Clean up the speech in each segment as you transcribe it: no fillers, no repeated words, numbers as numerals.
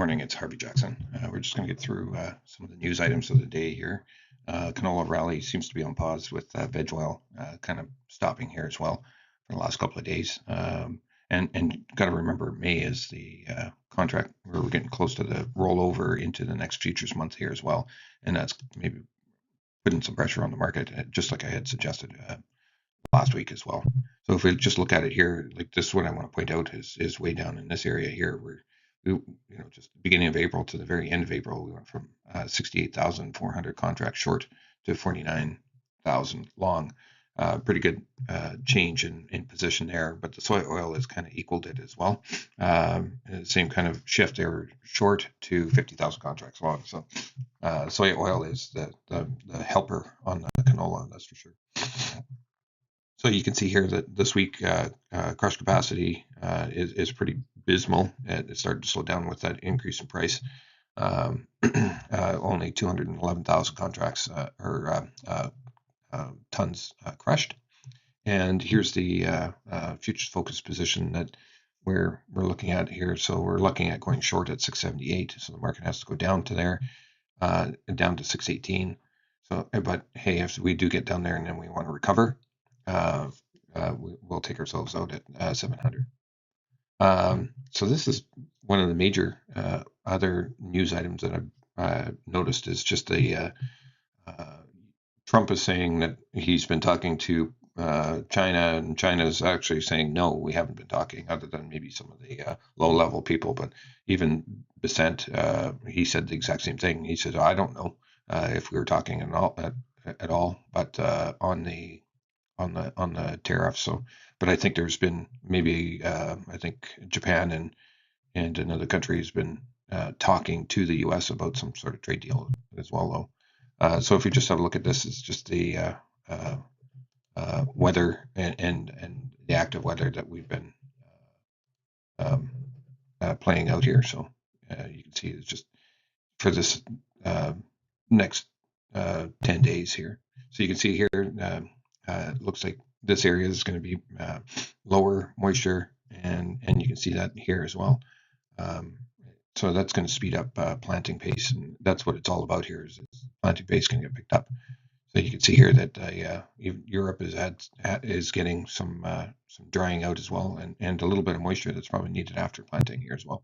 morning, it's Harvey Jackson. We're just going to get through some of the news items of the day here. Canola rally seems to be on pause with veg oil kind of stopping here as well for the last couple of days. And got to remember, May is the contract where we're getting close to the rollover into the next futures month here as well. And that's maybe putting some pressure on the market, just like I had suggested last week as well. So if we just look at it here, like this is what I want to point out is way down in this area here where just the beginning of April to the very end of April, we went from 68,400 contracts short to 49,000 long. Pretty good change in position there, but the soy oil has kind of equaled it as well. Same kind of shift. They were short to 50,000 contracts long. So soy oil is the helper on the canola, that's for sure. So you can see here that this week crush capacity is pretty abysmal. It started to slow down with that increase in price. Only 211,000 contracts or tons crushed. And here's the futures focus position that we're looking at here. So we're looking at going short at 678. So the market has to go down to there, down to 618. So, but hey, if we do get down there and then we want to recover, we'll take ourselves out at 700. So this is one of the major other news items that I've noticed is just the Trump is saying that he's been talking to China, and China is actually saying, no, we haven't been talking, other than maybe some of the low-level people. But even Besant, he said the exact same thing. He said, I don't know if we were talking at all, but on the tariff. So, but I think there's been maybe I think Japan and another country has been talking to the U.S. about some sort of trade deal as well, though. So if you just have a look at this, it's just the weather and the active weather that we've been playing out here. So you can see it's just for this next 10 days here. So you can see here, it looks like this area is going to be lower moisture, and you can see that here as well. So that's going to speed up planting pace, and that's what it's all about here. Is planting pace can get picked up. So you can see here that Europe is getting some drying out as well, and a little bit of moisture that's probably needed after planting here as well.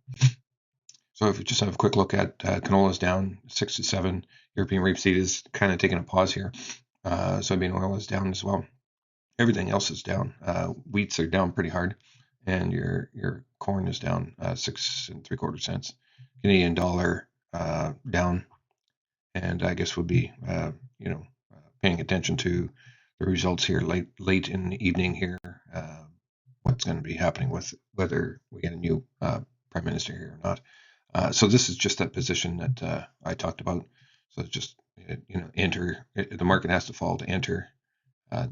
So if we just have a quick look at canola is down 6 to 7. European rapeseed is kind of taking a pause here. Soybean oil is down as well. Everything else is down. Wheats are down pretty hard, and your corn is down 6 3/4 cents. Canadian dollar down, and I guess we'll be paying attention to the results here late in the evening here. What's going to be happening with whether we get a new prime minister here or not. So this is just that position that I talked about. So just enter. The market has to fall to enter.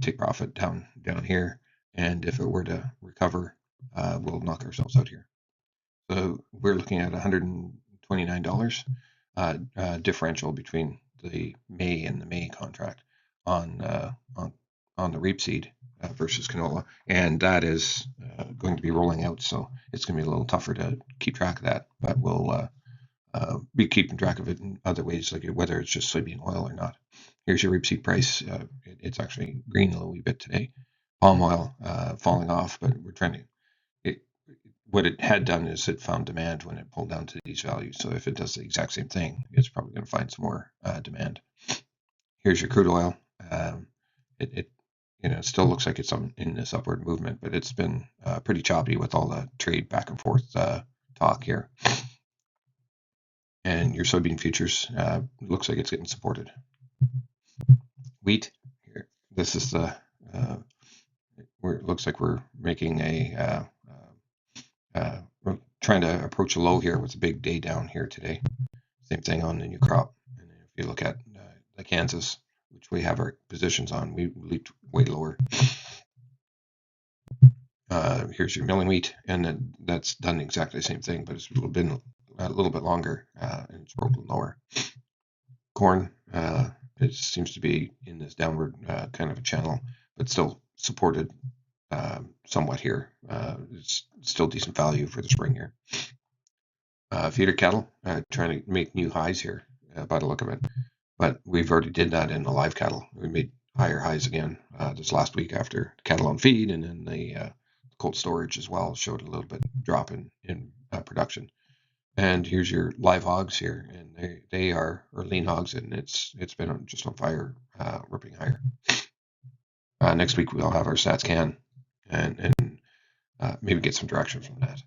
Take profit down here, and if it were to recover, we'll knock ourselves out here. So we're looking at $129 differential between the May and the May contract on the rapeseed versus canola, and that is going to be rolling out. So it's going to be a little tougher to keep track of that, but we'll be keeping track of it in other ways, like whether it's just soybean oil or not. Here's your rapeseed price. It's actually green a little wee bit today. Palm oil falling off, but we're trying to. What it had done is it found demand when it pulled down to these values. So if it does the exact same thing, it's probably going to find some more demand. Here's your crude oil. It still looks like it's in this upward movement, but it's been pretty choppy with all the trade back and forth talk here. And your soybean futures looks like it's getting supported. Wheat here. This is the where it looks like we're making we're trying to approach a low here with a big day down here today. Same thing on the new crop. And if you look at the Kansas, which we have our positions on, we leaped way lower. Here's your milling wheat, and then that's done exactly the same thing, but it's been a little bit longer, and it's broken lower. Corn, it seems to be in this downward kind of a channel, but still supported somewhat here. It's still decent value for the spring here. feeder cattle, trying to make new highs here by the look of it. But we've already did that in the live cattle. We made higher highs again this last week after cattle on feed, and then the cold storage as well showed a little bit drop in production. And here's your live hogs here, and they are or lean hogs, and it's been just on fire, ripping higher. Next week we'll have our stats can and maybe get some direction from that.